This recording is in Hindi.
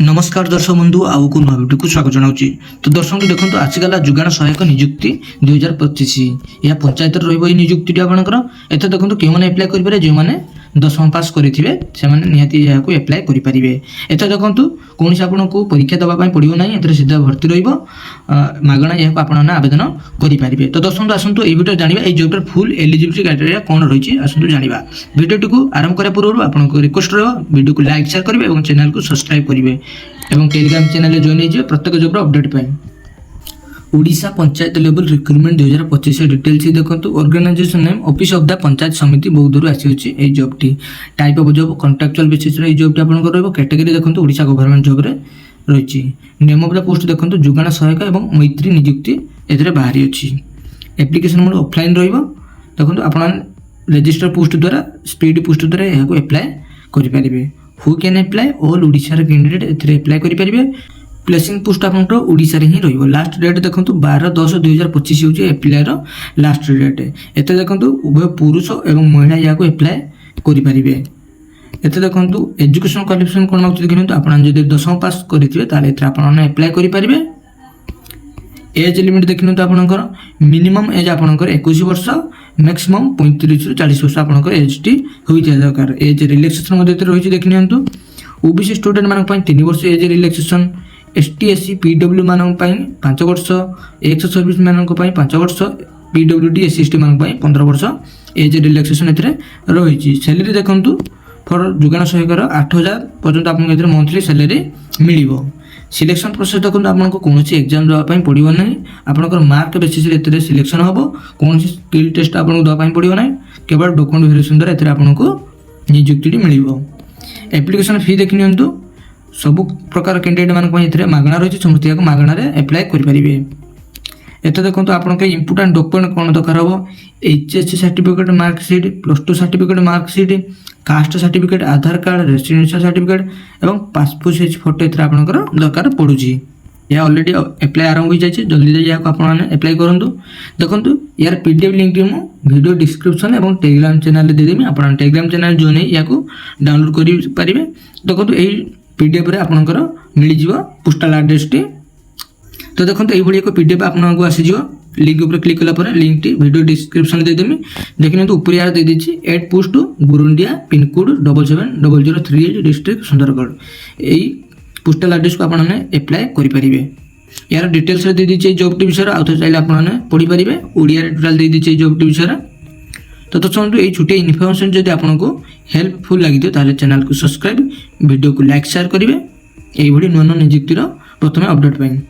नमस्कार दर्शक बंधु आउ को नुआ भिडियो को स्वागत जनाऊँगी। तो दर्शक देखो आजकल जुगाण सहायक नियुक्ति 2025 यह पंचायत रही नियुक्ति आपंकर एत देखो क्यों एप्लाय करेंगे जो मैंने 10th पास करेंगे से निहाती एप्लाय करेंगे। एत देखो कौन आपन को परीक्षा देवाई पड़ो ना ए सीधा भर्ती रगणा यह आपने आवेदन करेंगे। तो दर्शक आसतु ये भिडियो जाना ये जॉब फुल एलिजिबिलिटी क्राइटेरिया कौन रही आसतु जाना। भिडियो को आरंभ करने पूर्व आपको रिक्वेस्ट वीडियो को लाइक शेयर करेंगे और चैनल को सब्सक्राइब करेंगे और टेलीग्राम चैनल जॉइन हो प्रत्येक जॉब अपडेट पाए। Odisha panchayat level recruitment 2025 details देखो। Organization name office of the panchayat samiti बौद्धरू आसी जॉब टी। Type of job contractual basis रे जॉब टी आपन रहबो। कैटेगरी देखो ओडिशा गवर्नमेंट जॉब रे रही। नेम ऑफ द पोस्ट देखो जुगाण सहायक एवं मैत्री नियुक्ति एथरे बाहरी अछि। एप्लिकेशन मोड ऑफलाइन रहबो। देखो आपन रजिस्टर पोस्ट द्वारा स्पीड पोस्ट द्वारा यहां को अप्लाई करि परिबे। Who can apply all Odisha candidate एथरे अप्लाई करि परिबे। प्लेसिंग पोस्ट आपन ओडिशा रे ही रहिबो। लास्ट डेट देखो 12/10/2025 होची अप्लाई रो लास्ट डेट। एते देखो उभय पुरुष एवं महिला या को अप्लाई करि परिबे। एते देखो एजुकेशन क्वालिफिकेशन कोन मागु देखिनो आपन जदि 10th पास करिथिबे ताले एथरे आपन अप्लाई करि परिबे। एज लिमिट देखिनो तो आपनकर मिनिमम एज आपनकर 21 वर्ष मैक्सिमम 35 ରୁ 40 वर्ष आपनकर एज टी होई जाय दरकार। एज रिलैक्सेशन मध्ये रही देखिनियंतु ओबीसी स्टूडेंट मानक 3 वर्ष age relaxation. ST SC PW मानक 5 वर्ष। एक्स सर्विस मानक 5 वर्ष। पीडब्ल्यूडी एससी एसटी मानक 15 वर्ष एज रिलैक्सेशन एथरे रही। सैलरी देखंतु फॉर जुगाण सहायकर 8000 पर्यंत आपन एथरे मंथली सैलरी मिलिबो। सिलेक्शन प्रोसेस देखो आपको कौन एग्जाम देवाई पड़ो ना आपंकर मार्क बेसिस एथरे सिलेक्शन हम। कौन स्किल टेस्ट आपको देवाई पड़ो ना केवल डॉक्यूमेंट वेरिफिकेशन द्वारा एथरे आपको नियुक्ति मिलिबो। एप्लिकेशन फी देखिनियंतु सब प्रकार कैंडिडेट मानक मागणा रही समस्त मागणार एप्लाय करेंगे। एत देखो आपन के इंपोर्टेंट डॉक्यूमेंट कौन दरकार हम। HSC certificate marksheet +2 certificate marksheet caste certificate Aadhaar card residential certificate और पासपोर्ट साइज फोटो एथरे आपनकर दरकार पड़ुची। यह ऑलरेडी एप्लाय आरंभ हो जाए जल्दी जाइए आपने एप्लाय करूँ। देखो यार पीडीएफ लिंक मु वीडियो डिस्क्रिप्शन और टेलीग्राम चैनल देदेमी आप टेलीग्राम चैनल जॉइन या डाउनलोड करेंगे। देखो यही पीडीएफ रे आपनकर मिल जिवो पोस्टल एड्रेस टी। तो देखो ये एक पीडीएफ आपको आसीज लिंक ऊपर क्लिक कला पर लिंक टी वीडियो डिस्क्रिप्शन देदेमी देखिए। तो ऊपर यार दे दीजिए 8 post Gurundia pin code 770038 district Sundargarh. यही पोस्टल एड्रेस को आपने अप्लाई करेंगे। यार डिटेल्स दे दीजिए जॉब टी विषय आउ चाहिए आपने पढ़ी पारे। ओडिया टोटाल दे दीजिए जॉब टी विषय। तो दोस्तों ये छोटे इनफॉरमेशन जब आपको हेल्पफुल लगी ताले चैनल को सब्सक्राइब वीडियो को लाइक शेयर करेंगे। यही नुआ नुआ नियुक्तिर प्रथम अपडेट पाए।